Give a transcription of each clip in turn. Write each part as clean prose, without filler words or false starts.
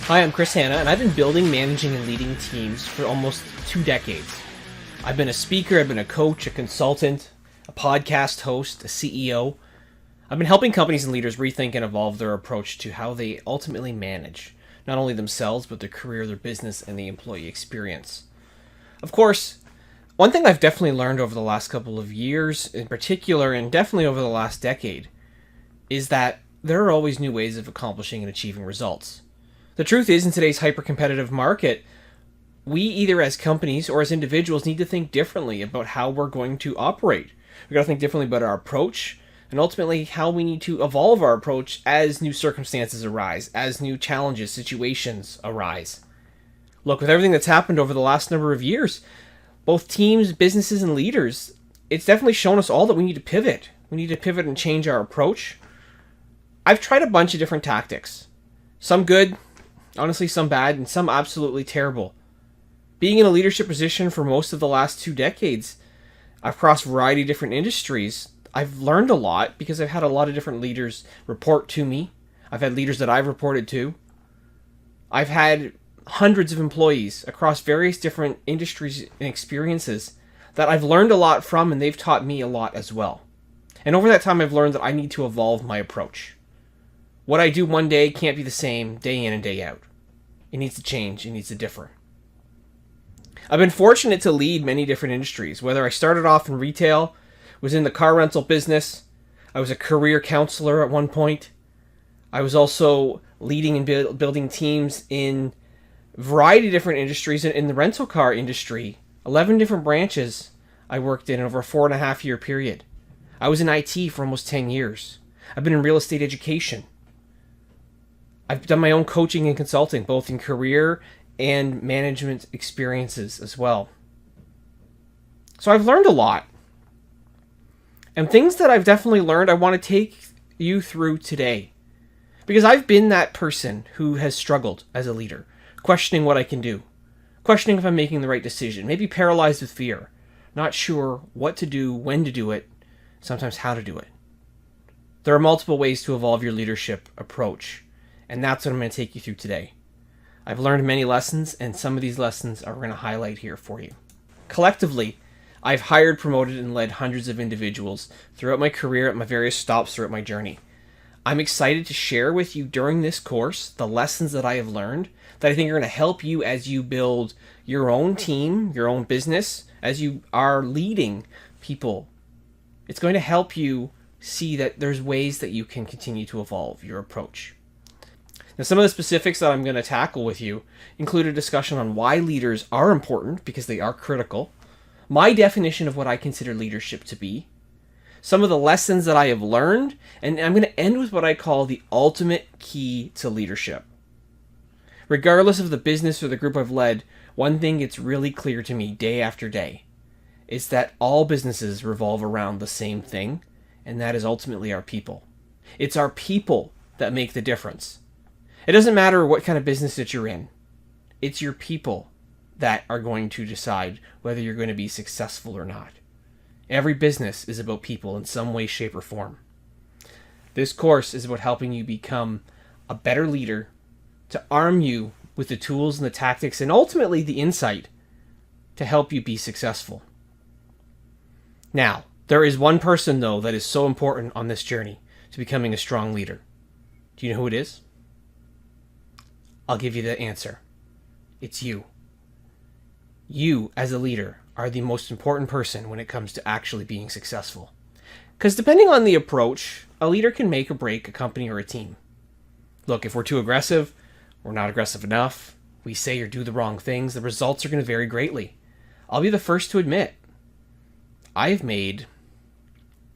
Hi, I'm Hanna, and I've been building, managing, and leading teams for almost 2 decades. I've been a speaker, I've been a coach, a consultant, a podcast host, a CEO. I've been helping companies and leaders rethink and evolve their approach to how they ultimately manage, not only themselves, but their career, their business, and the employee experience. Of course, one thing I've definitely learned over the last couple of years, in particular, and definitely over the last decade, is that there are always new ways of accomplishing and achieving results. The truth is, in today's hyper-competitive market, we either as companies or as individuals need to think differently about how we're going to operate. We've got to think differently about our approach, and ultimately how we need to evolve our approach as new circumstances arise, as new challenges, situations arise. Look, with everything that's happened over the last number of years, both teams, businesses, and leaders, it's definitely shown us all that we need to pivot. We need to pivot and change our approach. I've tried a bunch of different tactics. Some good, honestly some bad, and some absolutely terrible. Being in a leadership position for most of the last 2 decades, I've crossed a variety of different industries. I've learned a lot because I've had a lot of different leaders report to me. I've had leaders that I've reported to. I've had hundreds of employees across various different industries and experiences that I've learned a lot from, and they've taught me a lot as well. And over that time, I've learned that I need to evolve my approach. What I do one day can't be the same day in and day out. It needs to change. It needs to differ. I've been fortunate to lead many different industries, whether I started off in retail, was in the car rental business, I was a career counselor at one point. I was also leading and building teams in a variety of different industries. In the rental car industry, 11 different branches I worked in over a 4.5-year period. I was in IT for almost 10 years. I've been in real estate education. I've done my own coaching and consulting, both in career and management experiences as well. So I've learned a lot. And things that I've definitely learned, I want to take you through today. Because I've been that person who has struggled as a leader, questioning what I can do, questioning if I'm making the right decision, maybe paralyzed with fear, not sure what to do, when to do it, sometimes how to do it. There are multiple ways to evolve your leadership approach. And that's what I'm going to take you through today. I've learned many lessons, and some of these lessons are going to highlight here for you. Collectively, I've hired, promoted, and led hundreds of individuals throughout my career at my various stops throughout my journey. I'm excited to share with you during this course the lessons that I have learned that I think are going to help you as you build your own team, your own business, as you are leading people. It's going to help you see that there's ways that you can continue to evolve your approach. Now, some of the specifics that I'm going to tackle with you include a discussion on why leaders are important, because they are critical, my definition of what I consider leadership to be, some of the lessons that I have learned, and I'm going to end with what I call the ultimate key to leadership. Regardless of the business or the group I've led, one thing gets really clear to me day after day is that all businesses revolve around the same thing, and that is ultimately our people. It's our people that make the difference. It doesn't matter what kind of business that you're in. It's your people that are going to decide whether you're going to be successful or not. Every business is about people in some way, shape, or form. This course is about helping you become a better leader, to arm you with the tools and the tactics and ultimately the insight to help you be successful. Now, there is one person, though, that is so important on this journey to becoming a strong leader. Do you know who it is? I'll give you the answer. It's you. You, as a leader, are the most important person when it comes to actually being successful. Because depending on the approach, a leader can make or break a company or a team. Look, if we're too aggressive, we're not aggressive enough, we say or do the wrong things, the results are going to vary greatly. I'll be the first to admit, I've made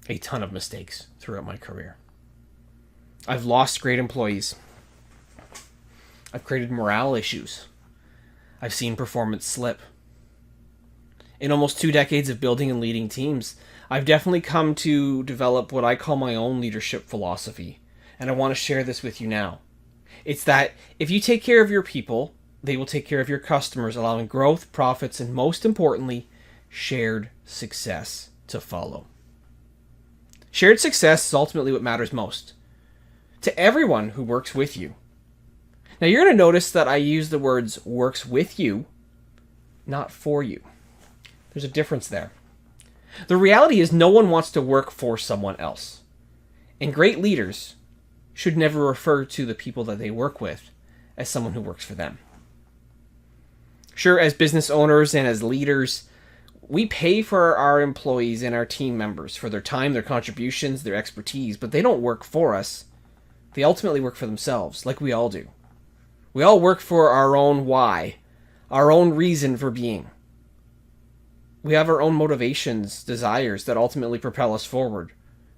a ton of mistakes throughout my career. I've lost great employees. I've created morale issues. I've seen performance slip. In almost 2 decades of building and leading teams, I've definitely come to develop what I call my own leadership philosophy, and I want to share this with you now. It's that if you take care of your people, they will take care of your customers, allowing growth, profits, and most importantly, shared success to follow. Shared success is ultimately what matters most to everyone who works with you. Now you're going to notice that I use the words works with you, not for you. There's a difference there. The reality is no one wants to work for someone else. And great leaders should never refer to the people that they work with as someone who works for them. Sure, as business owners and as leaders, we pay for our employees and our team members for their time, their contributions, their expertise, but they don't work for us. They ultimately work for themselves, like we all do. We all work for our own why, our own reason for being. We have our own motivations, desires that ultimately propel us forward.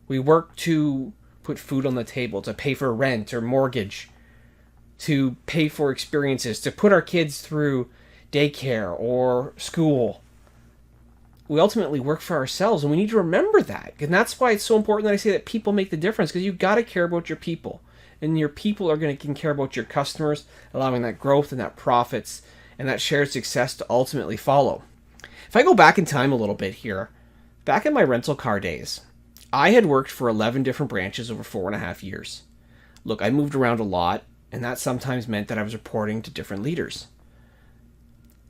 We work to put food on the table, to pay for rent or mortgage, to pay for experiences, to put our kids through daycare or school. We ultimately work for ourselves, and we need to remember that. And that's why it's so important that I say that people make the difference, because you've got to care about your people. And your people are going to care about your customers, allowing that growth and that profits and that shared success to ultimately follow. If I go back in time a little bit here, back in my rental car days, I had worked for 11 different branches over 4.5 years. Look, I moved around a lot, and that sometimes meant that I was reporting to different leaders.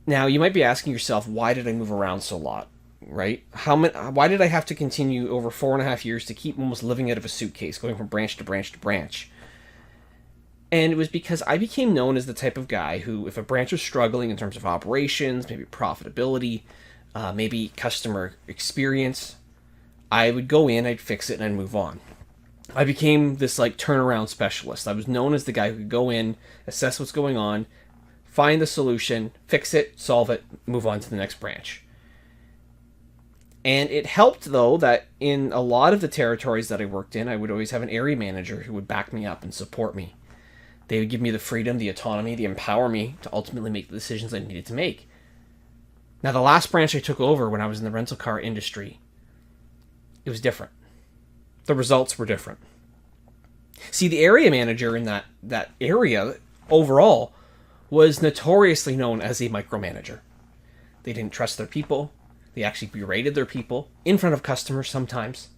Now, you might be asking yourself, why did I move around so a lot, right? Why did I have to continue over 4.5 years to keep almost living out of a suitcase, going from branch to branch to branch? And it was because I became known as the type of guy who, if a branch was struggling in terms of operations, maybe profitability, maybe customer experience, I would go in, I'd fix it, and I'd move on. I became this turnaround specialist. I was known as the guy who could go in, assess what's going on, find the solution, fix it, solve it, move on to the next branch. And it helped, though, that in a lot of the territories that I worked in, I would always have an area manager who would back me up and support me. They would give me the freedom, the autonomy, the empower me to ultimately make the decisions I needed to make. Now, the last branch I took over when I was in the rental car industry, it was different. The results were different. See, the area manager in that area overall was notoriously known as a micromanager. They didn't trust their people. They actually berated their people in front of customers sometimes.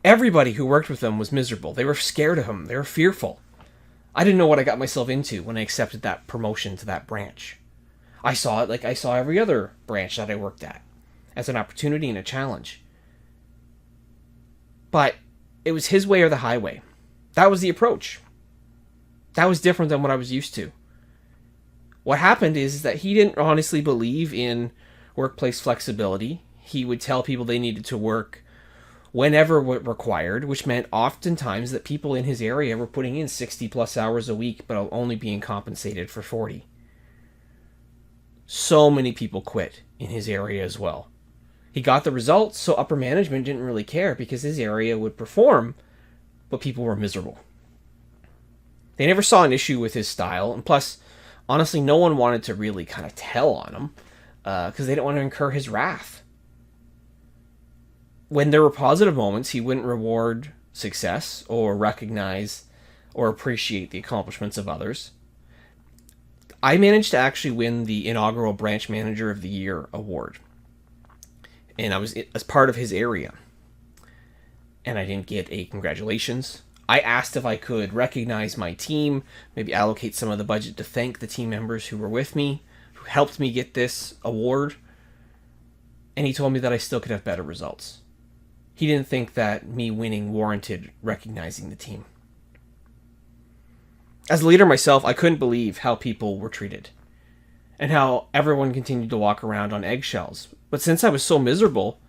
Everybody who worked with them was miserable. They were scared of him. They were fearful. I didn't know what I got myself into when I accepted that promotion to that branch. I saw it like I saw every other branch that I worked at, as an opportunity and a challenge. But it was his way or the highway. That was the approach. That was different than what I was used to. What happened is that he didn't honestly believe in workplace flexibility. He would tell people they needed to work whenever required, which meant oftentimes that people in his area were putting in 60 plus hours a week, but only being compensated for 40. So many people quit in his area as well. He got the results, so upper management didn't really care because his area would perform, but people were miserable. They never saw an issue with his style, and plus, honestly, no one wanted to really kind of tell on him because they didn't want to incur his wrath. When there were positive moments, he wouldn't reward success or recognize or appreciate the accomplishments of others. I managed to actually win the inaugural Branch Manager of the Year award. And I was as part of his area. And I didn't get a congratulations. I asked if I could recognize my team, maybe allocate some of the budget to thank the team members who were with me, who helped me get this award. And he told me that I still could have better results. He didn't think that me winning warranted recognizing the team. As a leader myself, I couldn't believe how people were treated and how everyone continued to walk around on eggshells. But since I was so miserable,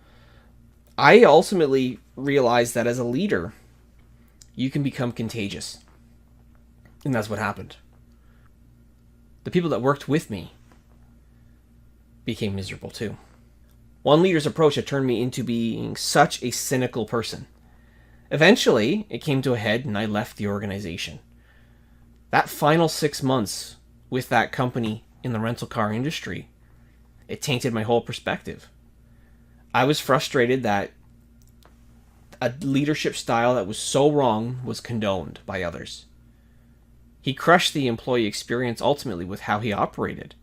I ultimately realized that as a leader, you can become contagious. And that's what happened. The people that worked with me became miserable too. One leader's approach had turned me into being such a cynical person. Eventually, it came to a head and I left the organization. That final 6 months with that company in the rental car industry, it tainted my whole perspective. I was frustrated that a leadership style that was so wrong was condoned by others. He crushed the employee experience ultimately with how he operated.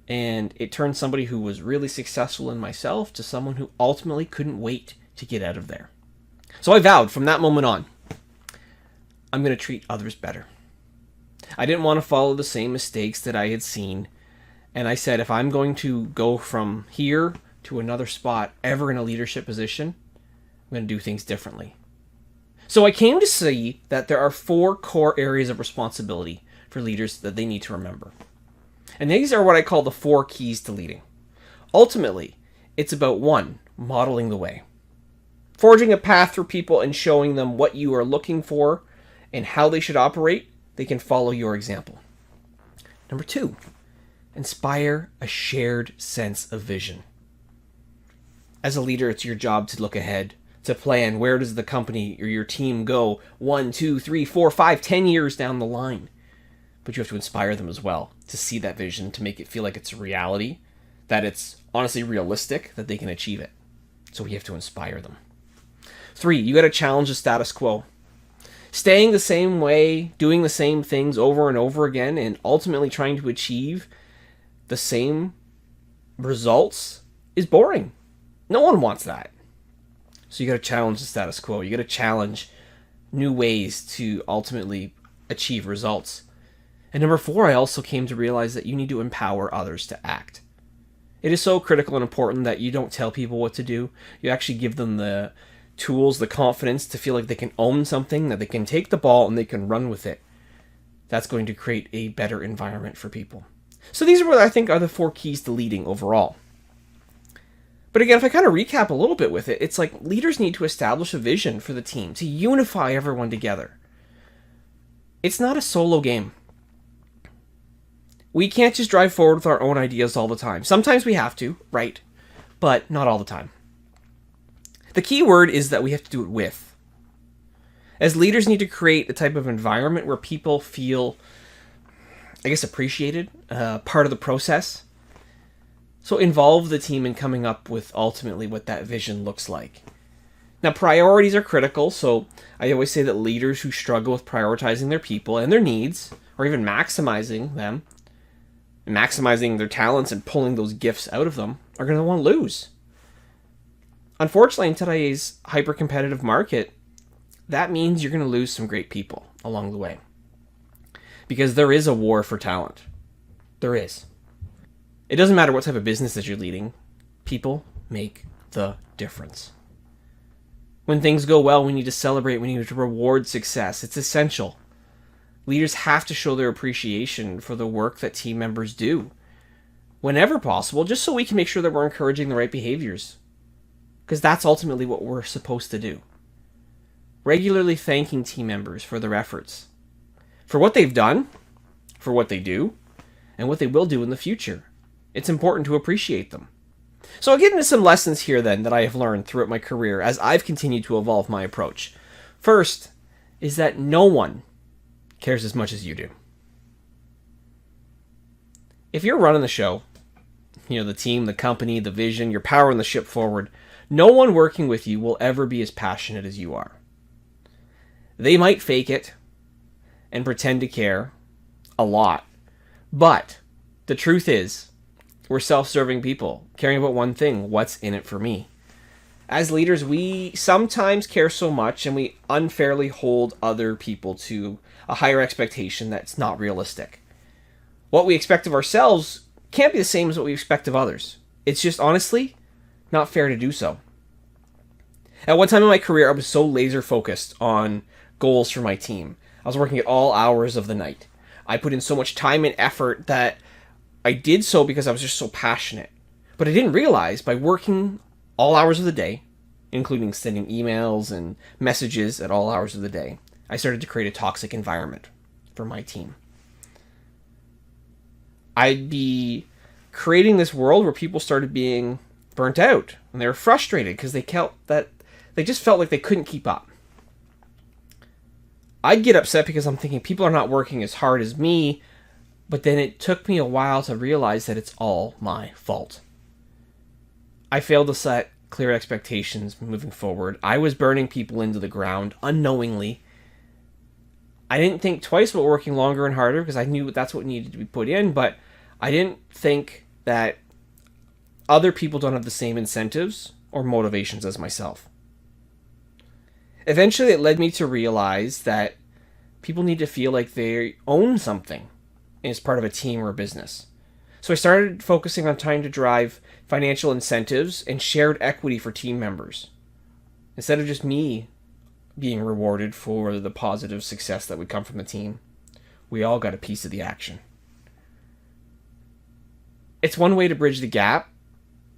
And it turned somebody who was really successful in myself to someone who ultimately couldn't wait to get out of there. So I vowed from that moment on, I'm going to treat others better. I didn't want to follow the same mistakes that I had seen. And I said, if I'm going to go from here to another spot ever in a leadership position, I'm going to do things differently. So I came to see that there are 4 core areas of responsibility for leaders that they need to remember. And these are what I call the 4 keys to leading. Ultimately, it's about 1, modeling the way. Forging a path for people and showing them what you are looking for and how they should operate, they can follow your example. Number 2, inspire a shared sense of vision. As a leader, it's your job to look ahead, to plan where does the company or your team go 1, 2, 3, 4, 5, 10 years down the line. But you have to inspire them as well to see that vision, to make it feel like it's a reality, that it's honestly realistic, that they can achieve it. So we have to inspire them. 3, you got to challenge the status quo. Staying the same way, doing the same things over and over again, and ultimately trying to achieve the same results is boring. No one wants that. So you got to challenge the status quo. You got to challenge new ways to ultimately achieve results. And number 4, I also came to realize that you need to empower others to act. It is so critical and important that you don't tell people what to do. You actually give them the tools, the confidence to feel like they can own something, that they can take the ball and they can run with it. That's going to create a better environment for people. So these are what I think are the 4 keys to leading overall. But again, if I kind of recap a little bit with it, it's like leaders need to establish a vision for the team, to unify everyone together. It's not a solo game. We can't just drive forward with our own ideas all the time. Sometimes we have to, right? But not all the time. The key word is that we have to do it with. As leaders need to create a type of environment where people feel, appreciated, part of the process. So involve the team in coming up with ultimately what that vision looks like. Now, priorities are critical, so I always say that leaders who struggle with prioritizing their people and their needs, or even maximizing them, maximizing their talents and pulling those gifts out of them, are going to want to lose. Unfortunately, in today's hyper-competitive market, that means you're going to lose some great people along the way. Because there is a war for talent. There is. It doesn't matter what type of business that you're leading. People make the difference. When things go well, we need to celebrate. We need to reward success. It's essential. Leaders have to show their appreciation for the work that team members do. Whenever possible, just so we can make sure that we're encouraging the right behaviors. Because that's ultimately what we're supposed to do. Regularly thanking team members for their efforts. For what they've done, for what they do, and what they will do in the future. It's important to appreciate them. So I'll get into some lessons here then that I have learned throughout my career as I've continued to evolve my approach. First is that no one cares as much as you do. If you're running the show, the team, the company, the vision, you're powering the ship forward, no one working with you will ever be as passionate as you are. They might fake it and pretend to care a lot, but the truth is, we're self-serving people, caring about one thing: what's in it for me. As leaders, we sometimes care so much and we unfairly hold other people to a higher expectation that's not realistic. What we expect of ourselves can't be the same as what we expect of others. It's just honestly not fair to do so. At one time in my career, I was so laser focused on goals for my team. I was working at all hours of the night. I put in so much time and effort that I did so because I was just so passionate. But I didn't realize by working all hours of the day, including sending emails and messages at all hours of the day, I started to create a toxic environment for my team. I'd be creating this world where people started being burnt out and they were frustrated because they just felt like they couldn't keep up. I'd get upset because I'm thinking people are not working as hard as me, but then it took me a while to realize that it's all my fault. I failed to set clear expectations moving forward. I was burning people into the ground unknowingly. I didn't think twice about working longer and harder because I knew that's what needed to be put in, but I didn't think that other people don't have the same incentives or motivations as myself. Eventually, it led me to realize that People need to feel like they own something as part of a team or a business. So I started focusing on trying to drive financial incentives and shared equity for team members. Instead of just me being rewarded for the positive success that would come from the team, we all got a piece of the action. It's one way to bridge the gap,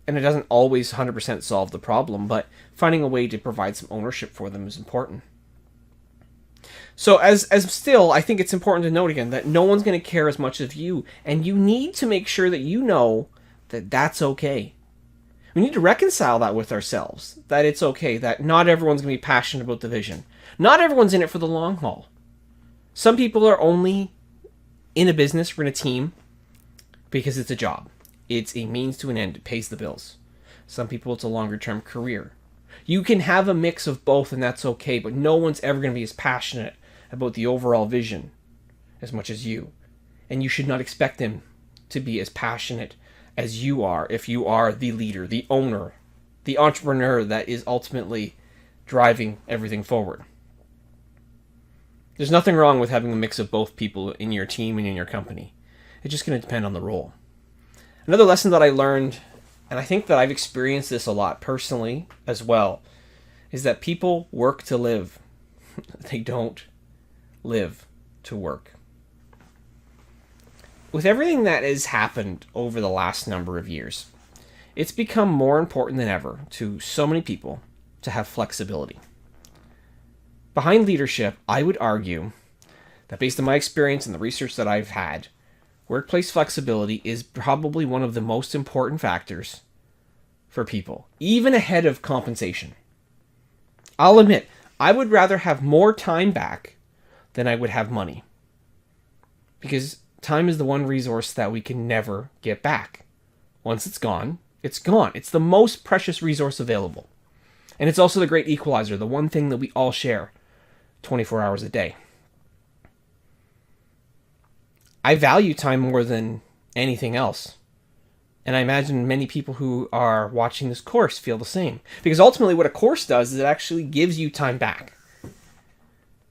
and it doesn't always 100% solve the problem, but finding a way to provide some ownership for them is important. So as still, I think it's important to note again that no one's going to care as much as you, and you need to make sure that you know that that's okay. We need to reconcile that with ourselves, that it's okay, that not everyone's going to be passionate about the vision. Not everyone's in it for the long haul. Some people are only in a business or in a team because it's a job. It's a means to an end. It pays the bills. Some people, it's a longer-term career. You can have a mix of both, and that's okay, but no one's ever going to be as passionate about the overall vision as much as you. And you should not expect them to be as passionate as you are if you are the leader, the owner, the entrepreneur that is ultimately driving everything forward. There's nothing wrong with having a mix of both people in your team and in your company. It's just going to depend on the role. Another lesson that I learned, and I think that I've experienced this a lot personally as well, is that people work to live. They don't live to work. With everything that has happened over the last number of years, it's become more important than ever to so many people to have flexibility. Behind leadership, I would argue that based on my experience and the research that I've had, workplace flexibility is probably one of the most important factors for people, even ahead of compensation. I'll admit, I would rather have more time back than I would have money. Because time is the one resource that we can never get back. Once it's gone, it's gone. It's the most precious resource available. And it's also the great equalizer, the one thing that we all share 24 hours a day. I value time more than anything else. And I imagine many people who are watching this course feel the same. Because ultimately what a course does is it actually gives you time back.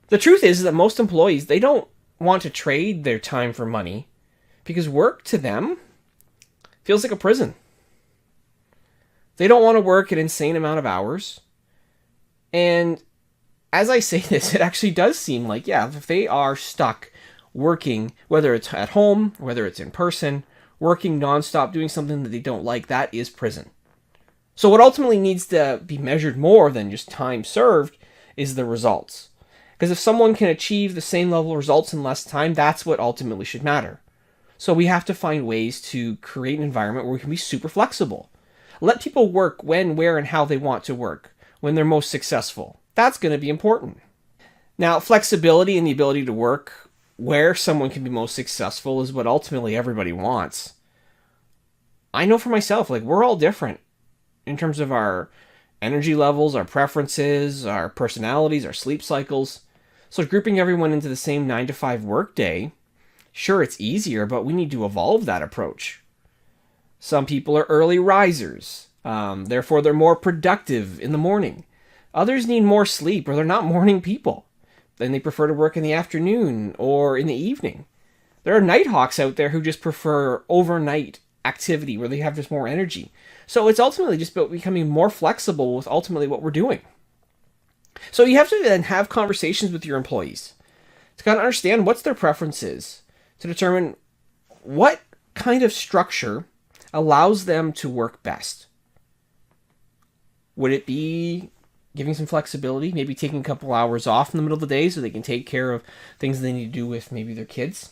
The truth is that most employees, they don't want to trade their time for money because work to them feels like a prison. They don't want to work an insane amount of hours. And as I say this, it actually does seem like, yeah, if they are stuck working, whether it's at home, whether it's in person, working nonstop, doing something that they don't like, that is prison. So what ultimately needs to be measured more than just time served is the results. Because if someone can achieve the same level of results in less time, that's what ultimately should matter. So we have to find ways to create an environment where we can be super flexible. Let people work when, where, and how they want to work, when they're most successful. That's going to be important. Now, flexibility and the ability to work where someone can be most successful is what ultimately everybody wants. I know for myself, like, we're all different in terms of our energy levels, our preferences, our personalities, our sleep cycles. So grouping everyone into the same 9-to-5 workday, sure, it's easier, but we need to evolve that approach. Some people are early risers, therefore they're more productive in the morning. Others need more sleep, or they're not morning people. Then they prefer to work in the afternoon or in the evening. There are nighthawks out there who just prefer overnight activity where they have just more energy. So it's ultimately just about becoming more flexible with ultimately what we're doing. So you have to then have conversations with your employees to kind of understand what's their preferences, to determine what kind of structure allows them to work best. Would it be giving some flexibility, maybe taking a couple hours off in the middle of the day so they can take care of things they need to do with maybe their kids?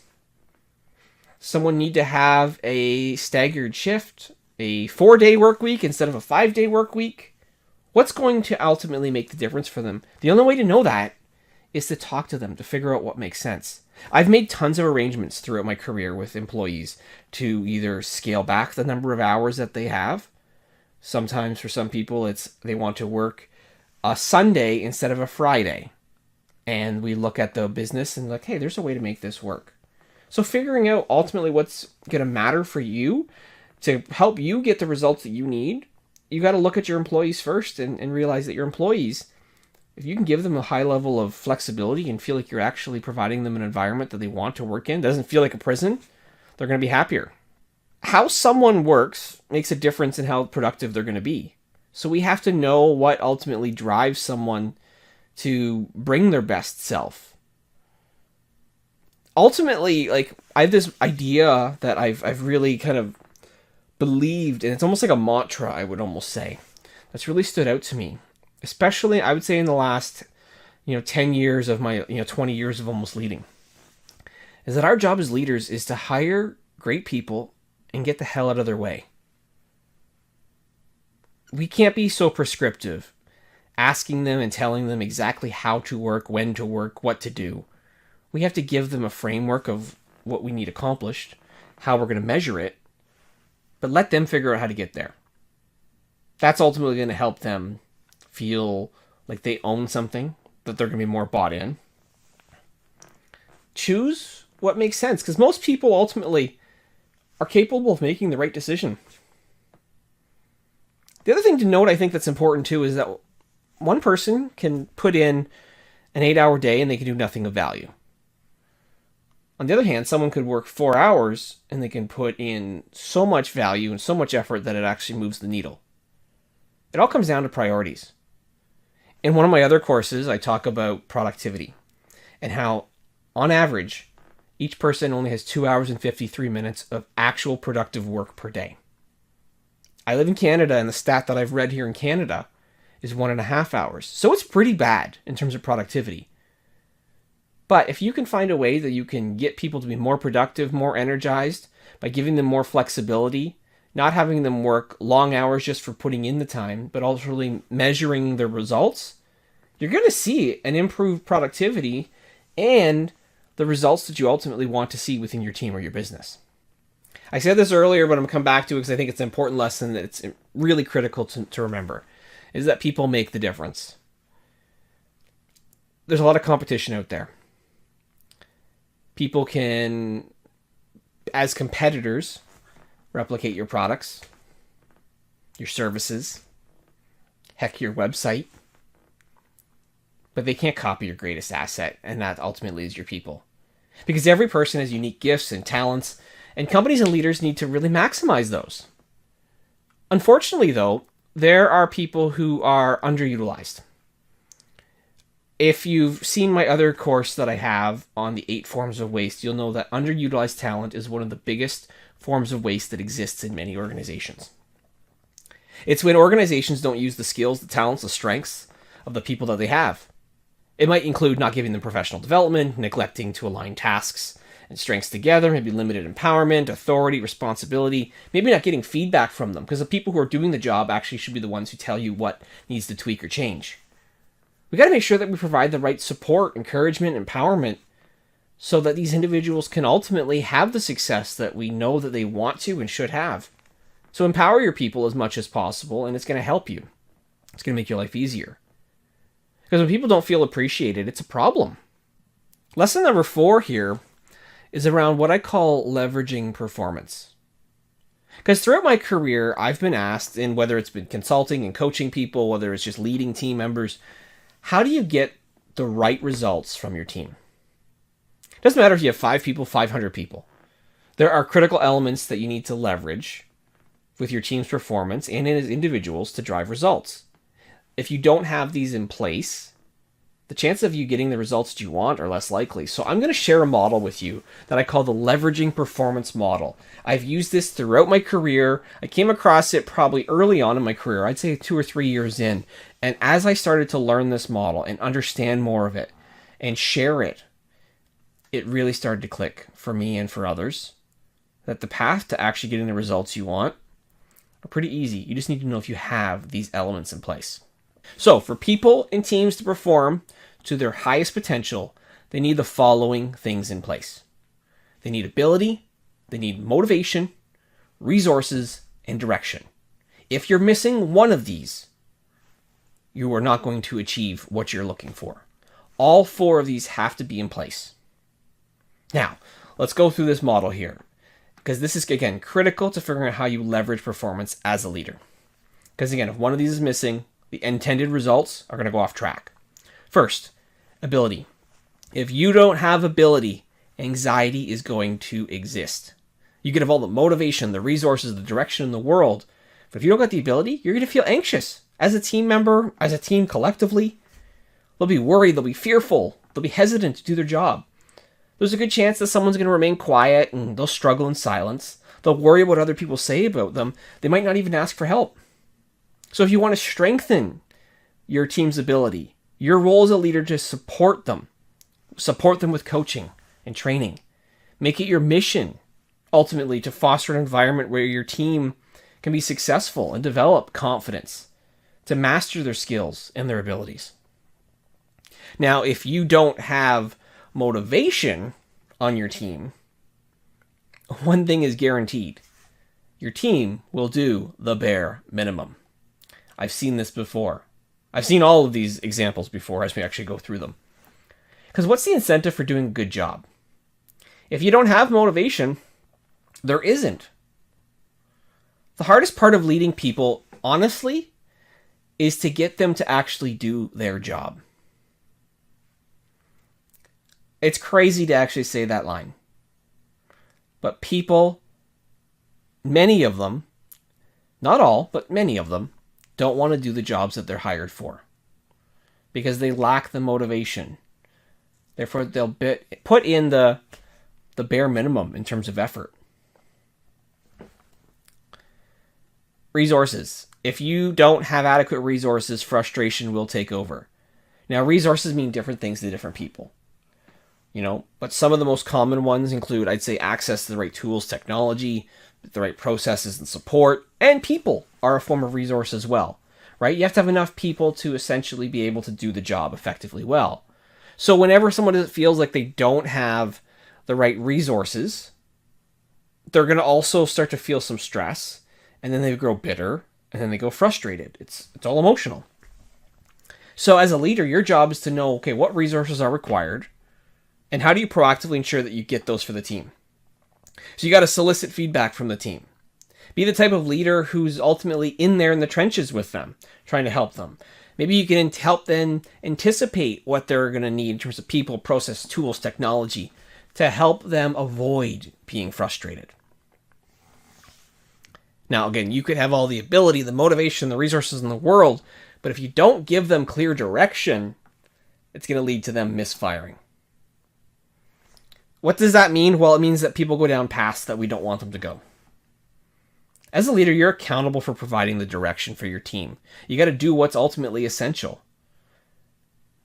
Someone need to have a staggered shift, a 4-day work week instead of a 5-day work week? What's going to ultimately make the difference for them? The only way to know that is to talk to them, to figure out what makes sense. I've made tons of arrangements throughout my career with employees to either scale back the number of hours that they have. Sometimes for some people, it's they want to work a Sunday instead of a Friday. And we look at the business and like, hey, there's a way to make this work. So figuring out ultimately what's going to matter for you to help you get the results that you need, you got to look at your employees first and realize that your employees, if you can give them a high level of flexibility and feel like you're actually providing them an environment that they want to work in, doesn't feel like a prison, they're going to be happier. How someone works makes a difference in how productive they're going to be. So we have to know what ultimately drives someone to bring their best self. Ultimately, like, I have this idea that I've really kind of believed, and it's almost like a mantra, I would almost say, that's really stood out to me. Especially, I would say, in the last, 10 years of my, 20 years of almost leading. Is that our job as leaders is to hire great people and get the hell out of their way. We can't be so prescriptive, asking them and telling them exactly how to work, when to work, what to do. We have to give them a framework of what we need accomplished, how we're going to measure it, but let them figure out how to get there. That's ultimately going to help them feel like they own something, that they're going to be more bought in. Choose what makes sense, because most people ultimately are capable of making the right decision. The other thing to note, I think that's important too, is that one person can put in an 8-hour day and they can do nothing of value. On the other hand, someone could work 4 hours and they can put in so much value and so much effort that it actually moves the needle. It all comes down to priorities. In one of my other courses, I talk about productivity and how, on average, each person only has 2 hours and 53 minutes of actual productive work per day. I live in Canada, and the stat that I've read here in Canada is 1.5 hours. So it's pretty bad in terms of productivity. But if you can find a way that you can get people to be more productive, more energized, by giving them more flexibility, not having them work long hours just for putting in the time, but also really measuring their results, you're going to see an improved productivity and the results that you ultimately want to see within your team or your business. I said this earlier, but I'm going to come back to it because I think it's an important lesson that it's really critical to remember, is that people make the difference. There's a lot of competition out there. People can, as competitors, replicate your products, your services, heck, your website, but they can't copy your greatest asset, and that ultimately is your people. Because every person has unique gifts and talents, and companies and leaders need to really maximize those. Unfortunately, though, there are people who are underutilized. If you've seen my other course that I have on the 8 forms of waste, you'll know that underutilized talent is one of the biggest forms of waste that exists in many organizations. It's when organizations don't use the skills, the talents, the strengths of the people that they have. It might include not giving them professional development, neglecting to align tasks and strengths together, maybe limited empowerment, authority, responsibility, maybe not getting feedback from them, because the people who are doing the job actually should be the ones who tell you what needs to tweak or change. We got to make sure that we provide the right support, encouragement, empowerment, so that these individuals can ultimately have the success that we know that they want to and should have. So empower your people as much as possible, and it's going to help you. It's going to make your life easier. Because when people don't feel appreciated, it's a problem. Lesson number 4 here is around what I call leveraging performance. Because throughout my career, I've been asked, in whether it's been consulting and coaching people, whether it's just leading team members, how do you get the right results from your team? It doesn't matter if you have 5 people, 500 people. There are critical elements that you need to leverage with your team's performance and as individuals to drive results. If you don't have these in place, the chances of you getting the results that you want are less likely. So I'm going to share a model with you that I call the leveraging performance model. I've used this throughout my career. I came across it probably early on in my career, I'd say 2 or 3 years in. And as I started to learn this model and understand more of it and share it, it really started to click for me and for others that the path to actually getting the results you want are pretty easy. You just need to know if you have these elements in place. So for people and teams to perform to their highest potential, they need the following things in place. They need ability, they need motivation, resources, and direction. If you're missing one of these, you are not going to achieve what you're looking for. All 4 of these have to be in place. Now, let's go through this model here, because this is, again, critical to figuring out how you leverage performance as a leader. Because, again, if one of these is missing, the intended results are going to go off track. First, ability. If you don't have ability, anxiety is going to exist. You could have all the motivation, the resources, the direction in the world, but if you don't got the ability, you're going to feel anxious as a team member, as a team collectively. They'll be worried, they'll be fearful, they'll be hesitant to do their job. There's a good chance that someone's going to remain quiet and they'll struggle in silence. They'll worry what other people say about them. They might not even ask for help. So if you want to strengthen your team's ability, your role as a leader to support them with coaching and training. Make it your mission, ultimately, to foster an environment where your team can be successful and develop confidence, to master their skills and their abilities. Now, if you don't have motivation on your team, one thing is guaranteed. Your team will do the bare minimum. I've seen this before. I've seen all of these examples before as we actually go through them. Because what's the incentive for doing a good job? If you don't have motivation, there isn't. The hardest part of leading people, honestly, is to get them to actually do their job. It's crazy to actually say that line. But people, many of them, not all, but many of them, don't want to do the jobs that they're hired for because they lack the motivation. Therefore, they'll put in the bare minimum in terms of effort. Resources. If you don't have adequate resources, frustration will take over. Now, resources mean different things to different people. But some of the most common ones include, I'd say, access to the right tools, technology, the right processes and support, and people are a form of resource as well, right? You have to have enough people to essentially be able to do the job effectively well. So whenever someone feels like they don't have the right resources, they're going to also start to feel some stress, and then they grow bitter, and then they go frustrated. It's all emotional. So as a leader, your job is to know, okay, what resources are required, and how do you proactively ensure that you get those for the team? So you got to solicit feedback from the team. Be the type of leader who's ultimately in there in the trenches with them, trying to help them. Maybe you can help them anticipate what they're going to need in terms of people, process, tools, technology, to help them avoid being frustrated. Now, again, you could have all the ability, the motivation, the resources in the world, but if you don't give them clear direction, it's going to lead to them misfiring. What does that mean? Well, it means that people go down paths that we don't want them to go. As a leader, you're accountable for providing the direction for your team. You got to do what's ultimately essential.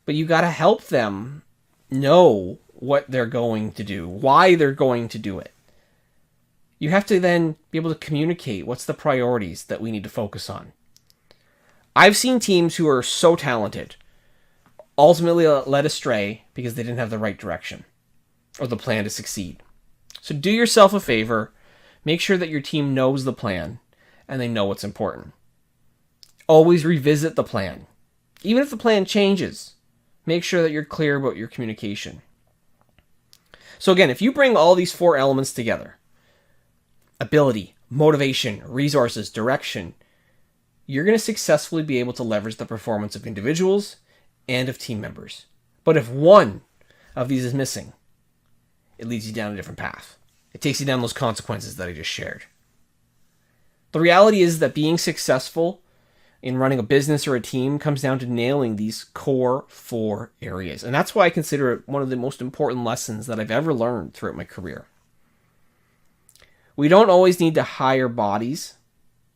But you got to help them know what they're going to do, why they're going to do it. You have to then be able to communicate what's the priorities that we need to focus on. I've seen teams who are so talented ultimately led astray because they didn't have the right direction or the plan to succeed. So do yourself a favor. Make sure that your team knows the plan and they know what's important. Always revisit the plan. Even if the plan changes, make sure that you're clear about your communication. So again, if you bring all these 4 elements together, ability, motivation, resources, direction, you're going to successfully be able to leverage the performance of individuals and of team members. But if one of these is missing, it leads you down a different path. It takes you down those consequences that I just shared. The reality is that being successful in running a business or a team comes down to nailing these core 4 areas. And that's why I consider it one of the most important lessons that I've ever learned throughout my career. We don't always need to hire bodies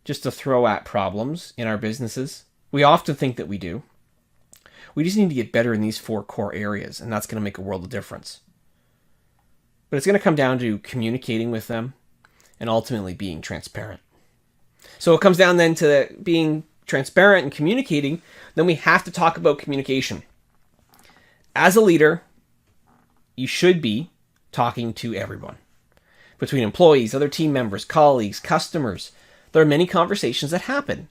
just to throw at problems in our businesses. We often think that we do. We just need to get better in these 4 core areas, and that's going to make a world of difference. But it's going to come down to communicating with them and ultimately being transparent. So it comes down then to being transparent and communicating. Then we have to talk about communication. As a leader, you should be talking to everyone. Between employees, other team members, colleagues, customers, there are many conversations that happen.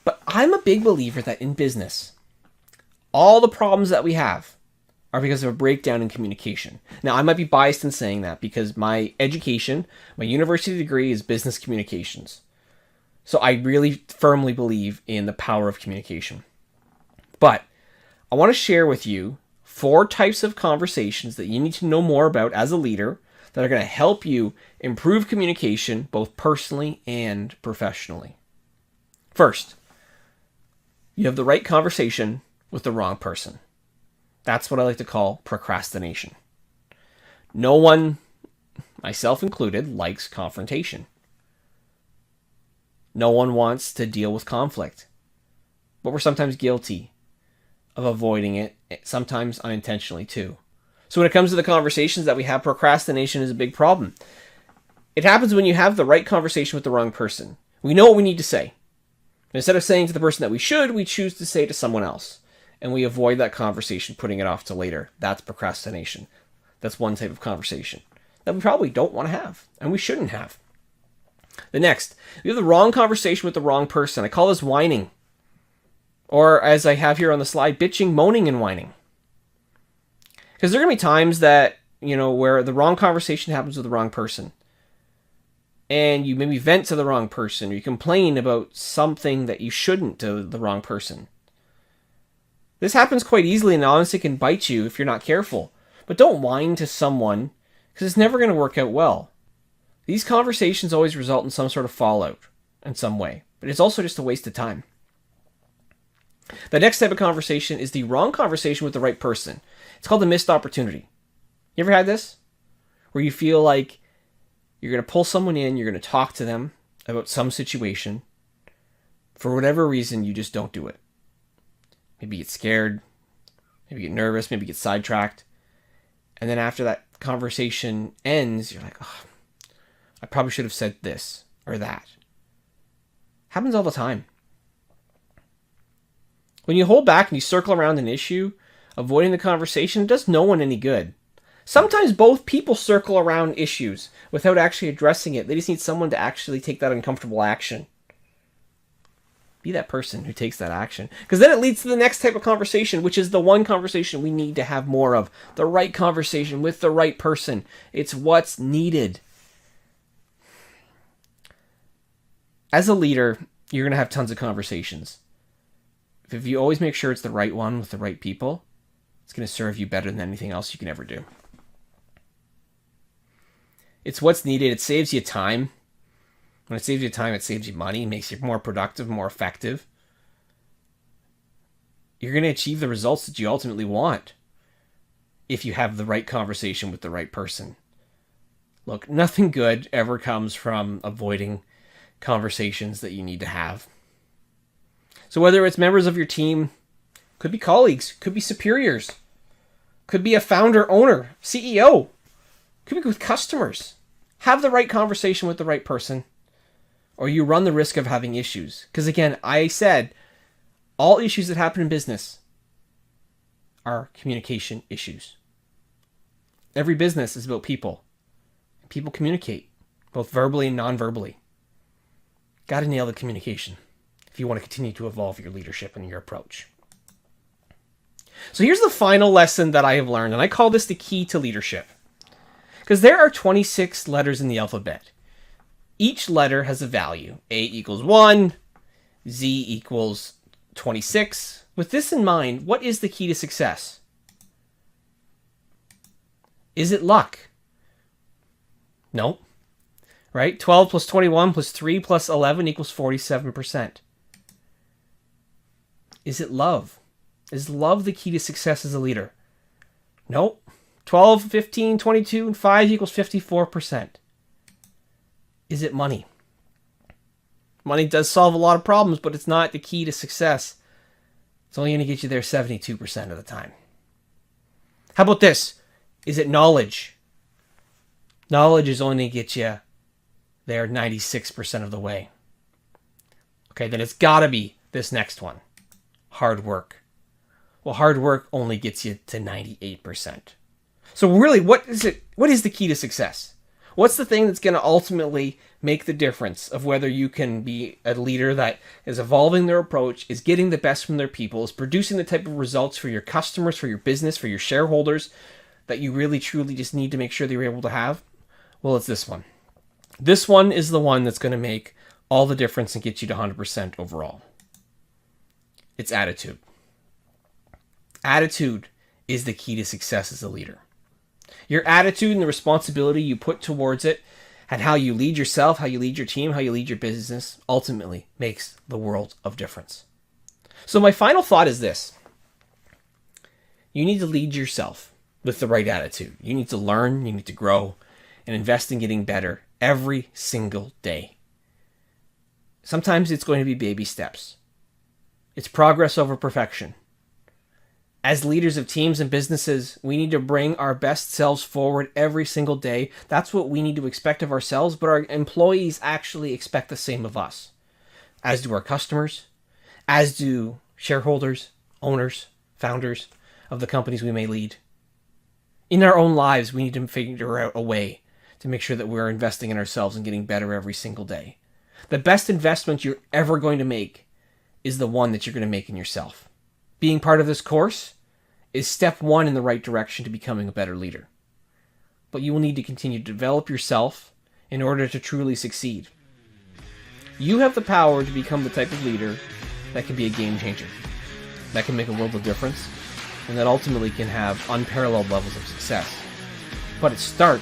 But I'm a big believer that in business, all the problems that we have are because of a breakdown in communication. Now, I might be biased in saying that because my education, my university degree is business communications. So I really firmly believe in the power of communication. But I want to share with you 4 types of conversations that you need to know more about as a leader that are going to help you improve communication both personally and professionally. First, you have the right conversation with the wrong person. That's what I like to call procrastination. No one, myself included, likes confrontation. No one wants to deal with conflict, but we're sometimes guilty of avoiding it, sometimes unintentionally too. So when it comes to the conversations that we have, procrastination is a big problem. It happens when you have the right conversation with the wrong person. We know what we need to say. Instead of saying to the person that we should, we choose to say to someone else. And we avoid that conversation, putting it off to later. That's procrastination. That's one type of conversation that we probably don't want to have, and we shouldn't have. The next, you have the wrong conversation with the wrong person. I call this whining. Or as I have here on the slide, bitching, moaning, and whining. Because there are going to be times that, where the wrong conversation happens with the wrong person. And you maybe vent to the wrong person, or you complain about something that you shouldn't to the wrong person. This happens quite easily and honestly can bite you if you're not careful. But don't whine to someone, because it's never going to work out well. These conversations always result in some sort of fallout in some way, but it's also just a waste of time. The next type of conversation is the wrong conversation with the right person. It's called a missed opportunity. You ever had this? Where you feel like you're going to pull someone in, you're going to talk to them about some situation. For whatever reason, you just don't do it. Maybe you get scared, maybe you get nervous, maybe you get sidetracked. And then after that conversation ends, you're like, oh, I probably should have said this or that. Happens all the time. When you hold back and you circle around an issue, avoiding the conversation, it does no one any good. Sometimes both people circle around issues without actually addressing it. They just need someone to actually take that uncomfortable action. Be that person who takes that action. Because then it leads to the next type of conversation, which is the one conversation we need to have more of. The right conversation with the right person. It's what's needed. As a leader, you're going to have tons of conversations. If you always make sure it's the right one with the right people, it's going to serve you better than anything else you can ever do. It's what's needed. It saves you time. When it saves you time, it saves you money, makes you more productive, more effective. You're going to achieve the results that you ultimately want if you have the right conversation with the right person. Look, nothing good ever comes from avoiding conversations that you need to have. So whether it's members of your team, could be colleagues, could be superiors, could be a founder, owner, CEO, could be with customers. Have the right conversation with the right person, or you run the risk of having issues. Because again, I said, all issues that happen in business are communication issues. Every business is about people. People communicate, both verbally and non-verbally. Got to nail the communication if you want to continue to evolve your leadership and your approach. So here's the final lesson that I have learned, and I call this the key to leadership. Because there are 26 letters in the alphabet. Each letter has a value. A equals 1, Z equals 26. With this in mind, what is the key to success? Is it luck? No. Right? 12 plus 21 plus 3 plus 11 equals 47%. Is it love? Is love the key to success as a leader? Nope. 12, 15, 22, and 5 equals 54%. Is it money? Money does solve a lot of problems, but it's not the key to success. It's only going to get you there 72% of the time. How about this? Is it knowledge? Knowledge is only going to get you there 96% of the way. Okay, then it's got to be this next one. Hard work. Well, hard work only gets you to 98%. So really, what is it? What is the key to success? What's the thing that's going to ultimately make the difference of whether you can be a leader that is evolving their approach, is getting the best from their people, is producing the type of results for your customers, for your business, for your shareholders that you really truly just need to make sure that you're able to have? Well, it's this one. This one is the one that's going to make all the difference and get you to 100% overall. It's attitude. Attitude is the key to success as a leader. Your attitude and the responsibility you put towards it, and how you lead yourself, how you lead your team, how you lead your business, ultimately makes the world of difference. So my final thought is this. You need to lead yourself with the right attitude. You need to learn, you need to grow, and invest in getting better every single day. Sometimes it's going to be baby steps. It's progress over perfection. As leaders of teams and businesses, we need to bring our best selves forward every single day. That's what we need to expect of ourselves, but our employees actually expect the same of us. As do our customers, as do shareholders, owners, founders of the companies we may lead. In our own lives, we need to figure out a way to make sure that we're investing in ourselves and getting better every single day. The best investment you're ever going to make is the one that you're going to make in yourself. Being part of this course is step one in the right direction to becoming a better leader. But you will need to continue to develop yourself in order to truly succeed. You have the power to become the type of leader that can be a game changer, that can make a world of difference, and that ultimately can have unparalleled levels of success. But it starts